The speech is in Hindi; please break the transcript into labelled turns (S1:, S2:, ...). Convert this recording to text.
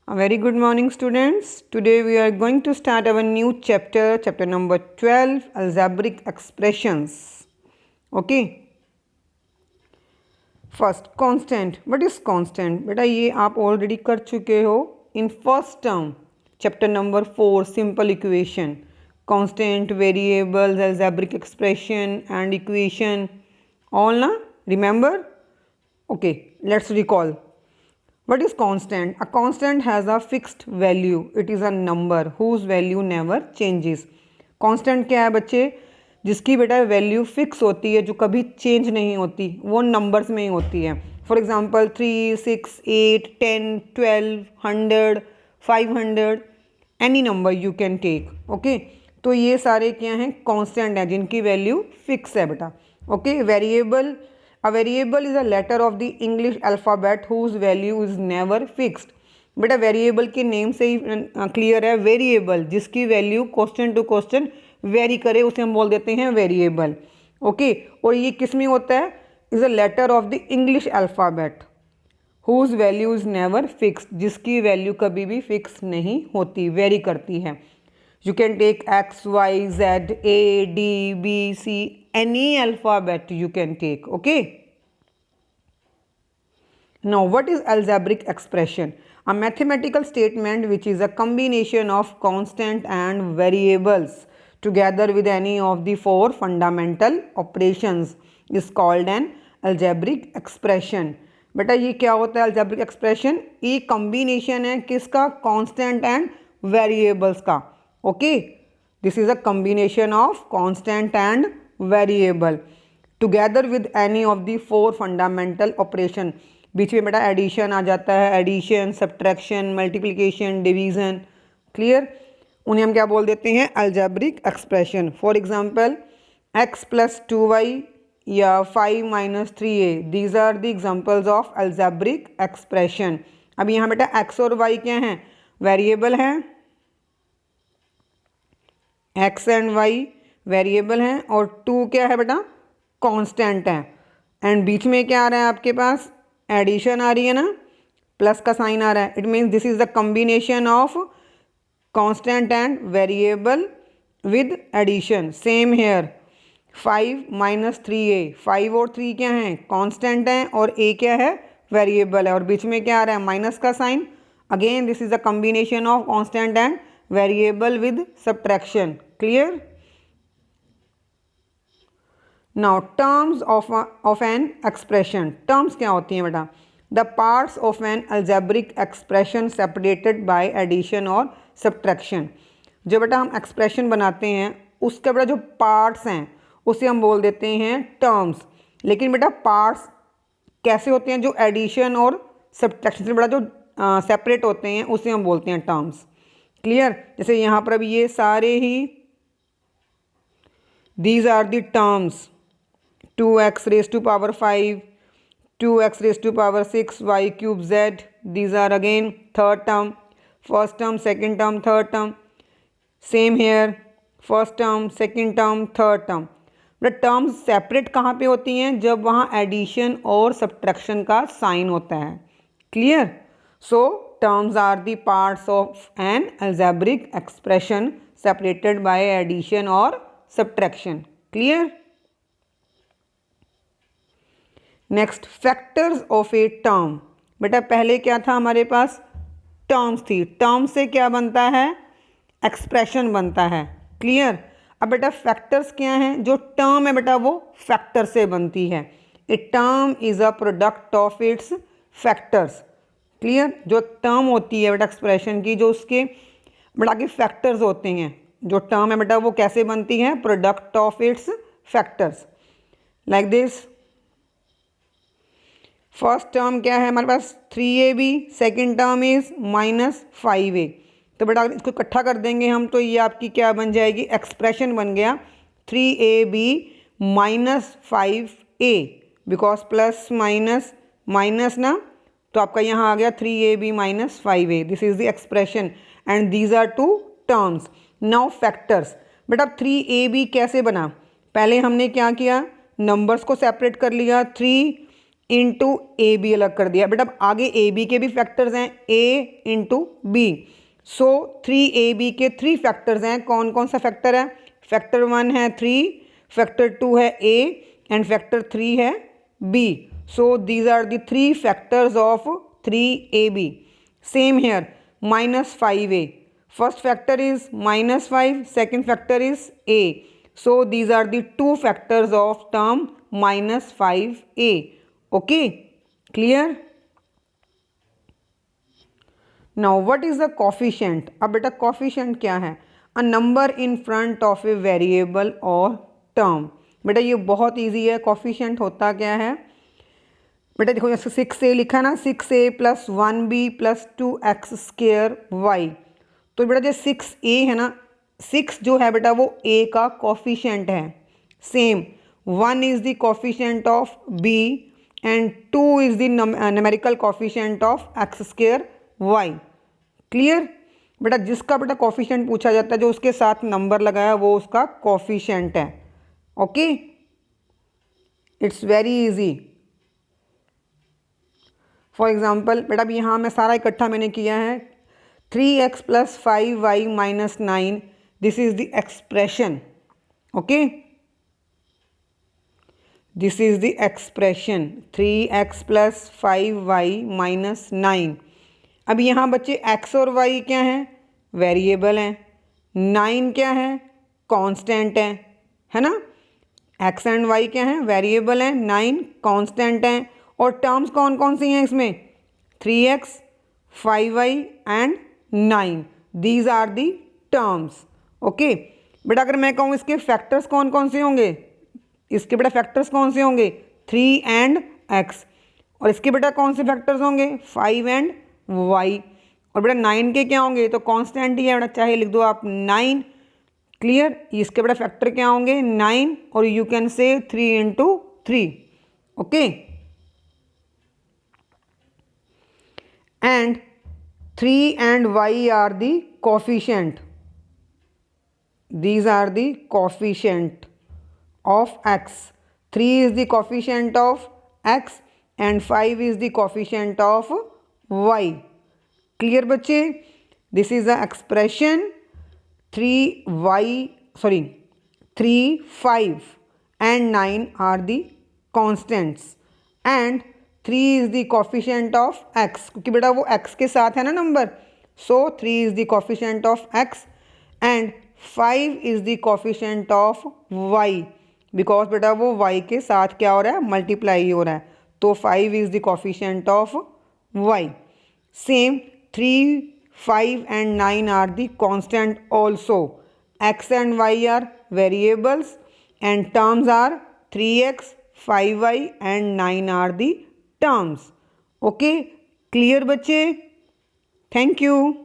S1: A very good morning, students. Today we are going to start our new chapter, chapter number 12, algebraic expressions. Okay. First, constant. What is constant? बेटा ये आप already कर चुके हो in first term, chapter number 4, simple equation. Constant, variables, algebraic expression and equation. All na? Remember? Okay, let's recall. What is constant? A constant has a fixed value. It is a number whose value never changes. Constant क्या है बच्चे? जिसकी बेटा वैल्यू फिक्स होती है, जो कभी चेंज नहीं होती, वो नंबर्स में ही होती है. For example 3, 6, 8, 10, 12, 100, 500, any number you can take. Okay, तो ये सारे क्या हैं? कॉन्स्टेंट हैं जिनकी वैल्यू फिक्स है बेटा. Okay, variable. A variable is a letter of the English alphabet whose value is never fixed. बेटा वेरिएबल के नेम से ही क्लियर है. वेरिएबल जिसकी value question to question vary करे उसे हम बोल देते हैं वेरिएबल. ओके, और ये किस में होता है? Is a letter of the English alphabet whose value is never fixed, जिसकी वैल्यू कभी भी फिक्स नहीं होती, वेरी करती है. You can take X, Y, Z, A, D, B, C, any alphabet you can take. Okay. Now, what is algebraic expression? A mathematical statement which is a combination of constant and variables together with any of the four fundamental operations is called an algebraic expression. बेटा ये क्या होता है algebraic expression? ये combination है किसका? Constant and variables का. Okay, this is a combination of constant and variable together with any of the four fundamental operation. बीच में बेटा एडिशन आ जाता है, addition, subtraction, multiplication, division. Clear? उन्हें हम क्या बोल देते हैं? Algebraic expression. For example x plus 2y या 5 minus 3a, these are the examples of algebraic expression. अब यहाँ बेटा x और y क्या हैं? वेरिएबल हैं. एक्स एंड वाई वेरिएबल हैं और 2 क्या है बेटा? कांस्टेंट है. एंड बीच में क्या आ रहा है आपके पास? एडिशन आ रही है ना, प्लस का साइन आ रहा है. It means this is the combination of constant and variable with addition. Same here 5 minus 3a, 5 और 3 क्या हैं? कांस्टेंट हैं और a क्या है? वेरिएबल है. और बीच में क्या आ रहा है? माइनस का sign. Again this is the combination of constant and variable with subtraction. Clear? Now terms of an expression. Terms क्या होती हैं बेटा? The parts of an algebraic expression separated by addition or subtraction. जो बेटा हम expression बनाते हैं उसके बेटा जो parts हैं उसे हम बोल देते हैं terms. लेकिन बेटा parts कैसे होते हैं? जो addition और subtraction से बेटा जो separate होते हैं उसे हम बोलते हैं terms. क्लियर? जैसे यहाँ पर अभी ये सारे ही these are the terms. 2x raise to power 5, 2x raise to power 6, y cube z. These are again third term. First term, second term, third term. Same here, first term, second term, third term. But terms separate कहाँ पे होती हैं? जब वहाँ एडिशन और सब्ट्रैक्शन का साइन होता है. Clear? So terms are the parts of an algebraic expression separated by addition or subtraction. Clear? Next, factors of a term. बेटा पहले क्या था हमारे पास? terms थी. term से क्या बनता है? expression बनता है. Clear? अब बेटा factors क्या हैं? जो term है बेटा वो factor से बनती है. A term is a product of its factors. Clear? जो टर्म होती है बेटा एक्सप्रेशन की, जो उसके बेटा के फैक्टर्स होते हैं, जो टर्म है बेटा वो कैसे बनती है? Product of its factors. Like this. First term क्या है हमारे पास? 3ab. Second term is minus 5a. तो बेटा इसको इकट्ठा कर देंगे हम तो ये आपकी क्या बन जाएगी? एक्सप्रेशन बन गया 3ab minus 5a. Because plus minus minus ना, तो आपका यहाँ आ गया 3ab minus 5a. This is the expression and these are two terms. Now factors. बेटा 3ab कैसे बना? पहले हमने क्या किया? नंबर्स को सेपरेट कर लिया. 3 इंटू ए बी अलग कर दिया। बेटा आगे ए बी के भी फैक्टर्स हैं, ए इंटू बी। सो 3ab के 3 फैक्टर्स हैं। कौन कौन सा फैक्टर है? फैक्टर 1 है 3, फैक्टर 2 है a एंड फैक्टर 3 है b। So these are the 3 factors of 3ab। Same here -5a, first factor is -5, second factor is a। So these are the 2 factors of term -5a. Okay, clear? Now what is the coefficient? अब बेटा coefficient क्या है? A number in front of a variable or term. बेटा ये बहुत easy है। coefficient होता क्या है? बेटा देखो जैसे 6a लिखा ना, 6a + 1b + 2x² y। तो बेटा जो 6a है ना, 6 जो है बेटा वो a का कोफिशेंट है। Same 1 is the coefficient of b and 2 is the numerical coefficient of x² y। Clear? बेटा जिसका बेटा कोफिशेंट पूछा जाता है, जो उसके साथ नंबर लगाया वो उसका कोफिशेंट है। Okay, it's very easy. For example बेटा अब यहाँ मैं सारा इकट्ठा मैंने किया है। 3x + 5y - 9, this is the expression. Okay, this is the expression 3x + 5y - 9। अब यहाँ बच्चे x और y क्या हैं? वेरिएबल हैं। 9 क्या है? कांस्टेंट है ना। x एंड y क्या है? वेरिएबल हैं। 9 कांस्टेंट हैं। और टर्म्स कौन कौन सी हैं इसमें? 3x 5y and 9, these are the terms. Okay बेटा अगर मैं कहूँ इसके फैक्टर्स कौन कौन से होंगे? इसके बेटा फैक्टर्स कौन से होंगे? 3 एंड x। और इसके बेटा कौन से फैक्टर्स होंगे? 5 एंड y। और बेटा 9 के क्या होंगे? तो कांस्टेंट ही है बेटा, चाहे लिख दो आप 9। क्लियर? इसके बेटा फैक्टर क्या होंगे? 9, और you can say 3 × 3। Okay, and 3 and y are the coefficient. These are the coefficient of x. 3 is the coefficient of x and 5 is the coefficient of y. Clear बच्चे? This is the expression 3, 5 and 9 are the constants and 3 is the coefficient of x, क्योंकि बेटा वो x के साथ है ना number. So 3 is the coefficient of x and 5 is the coefficient of y, because बेटा वो y के साथ क्या हो रहा है? मल्टीप्लाई हो रहा है। तो 5 is the coefficient of y. Same 3, 5 and 9 are the constant also. x and y are variables and terms are 3x, 5y and 9 are the terms. Okay, clear बच्चे? Thank you.